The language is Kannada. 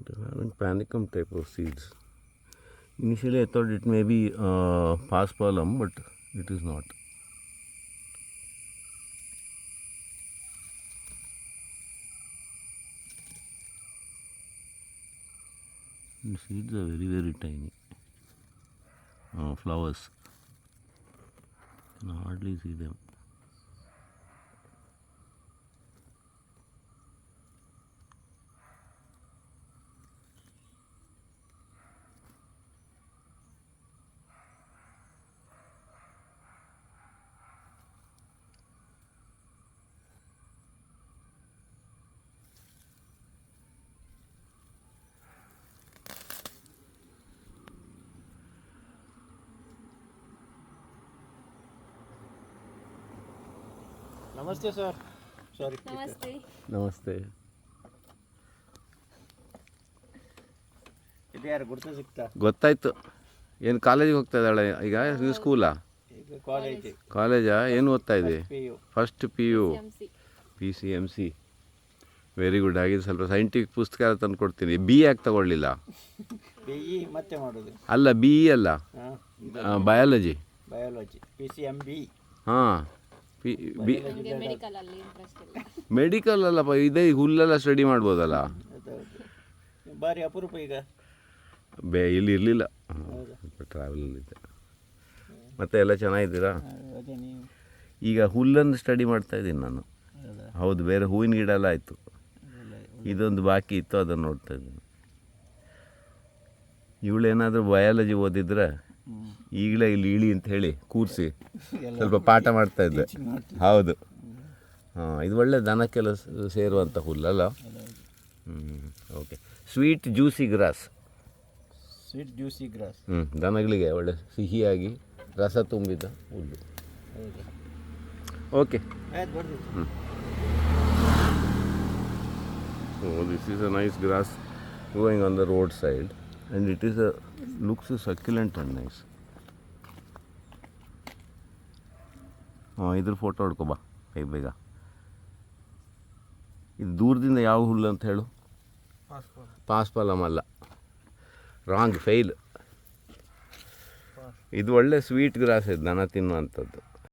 They're having panicum type of seeds. Initially I thought it may be paspalum, but it is not. The seeds are very, very tiny. Flowers. You can hardly see them. ನಮಸ್ತೆ ಸರ್. ಸಾರಿ. ನಮಸ್ತೆ. ನಮಸ್ತೆ. ಇದು ಯಾರು ಗುರ್ತ ಸಿಗ್ತಾ? ಗೊತ್ತಾಯ್ತು. ಏನು ಕಾಲೇಜಿಗೆ ಹೋಗ್ತಾ ಇದ್ದಾಳೆ ಈಗ? ಇದು ಸ್ಕೂಲಾ? ಈಗ ಕಾಲೇಜ್. ಕಾಲೇಜಾ? ಏನು ಓದ್ತಾ ಇದೆ? First PU. CMC. PCMC. Very good. ಹಾಗೆ ಸ್ವಲ್ಪ ಸೈಂಟಿಫಿಕ್ ಪುಸ್ತಕ ತಂದು ಕೊಡ್ತೀನಿ. BE ಯಾಕೆ ತಗೊಳ್ಳಿಲ್ಲ? BE ಮತ್ತೆ ಮಾಡೋದು? ಅಲ್ಲ, BE ಅಲ್ಲ, ಬಯಾಲಜಿ. ಬಯಾಲಜಿ. PCMB. ಹಾಂ, ಮೆಡಿಕಲ್ ಅಲ್ಲಿ ಇಂಟ್ರೆಸ್ಟ್ ಇಲ್ಲ. ಮೆಡಿಕಲ್ ಅಲ್ಲಪ್ಪ, ಇದೇ ಹುಲ್ಲೆಲ್ಲ ಸ್ಟಡಿ ಮಾಡ್ಬೋದಲ್ಲ. ಭಾರಿ ಅಪರೂಪ ಈಗ. ಇಲ್ಲಿ ಇರಲಿಲ್ಲ, ಟ್ರಾವೆಲಲ್ಲಿದ್ದೆ. ಮತ್ತೆ ಎಲ್ಲ ಚೆನ್ನಾಗಿದ್ದೀರಾ? ಈಗ ಹುಲ್ಲನ್ನು ಸ್ಟಡಿ ಮಾಡ್ತಾ ಇದ್ದೀನಿ ನಾನು. ಹೌದು, ಬೇರೆ ಹೂವಿನ ಗಿಡ ಎಲ್ಲ ಆಯಿತು. ಇದೊಂದು ಬಾಕಿ ಇತ್ತು, ಅದನ್ನು ನೋಡ್ತಾ ಇದ್ದೀನಿ. ಇವಳೇನಾದರೂ ಬಯಾಲಜಿ ಓದಿದ್ರೆ ಈಗಲೇ ಇಲ್ಲಿ ಇಳಿ ಅಂತ ಹೇಳಿ ಕೂರಿಸಿ ಸ್ವಲ್ಪ ಪಾಠ ಮಾಡ್ತಾಯಿದ್ದೆ. ಹೌದು. ಹಾಂ, ಇದು ಒಳ್ಳೆ ದನಕ್ಕೆಲ್ಲ ಸೇರುವಂಥ ಹುಲ್ಲಲ್ಲ. Okay. Sweet juicy grass. Sweet juicy grass. ದನಗಳಿಗೆ ಒಳ್ಳೆ ಸಿಹಿಯಾಗಿ ರಸ ತುಂಬಿದ ಹುಲ್ಲು. Okay. So this is a nice grass growing on the roadside, and it is looks succulent and nice. ಇದ್ರ ಫೋಟೋ ಹೊಡ್ಕೊಬಾ ಬೇಗ. ಇದು ದೂರದಿಂದ ಯಾವ ಹುಲ್ಲು ಅಂತ ಹೇಳು? ಪಾಸ್ಪಾಲಮ್ ಅಲ್ಲ, ರಾಂಗ್, ಫೇಲ್. ಇದು ಒಳ್ಳೆ ಸ್ವೀಟ್ ಗ್ರಾಸ್, ಇದು ದನ ತಿನ್ನುವಂಥದ್ದು.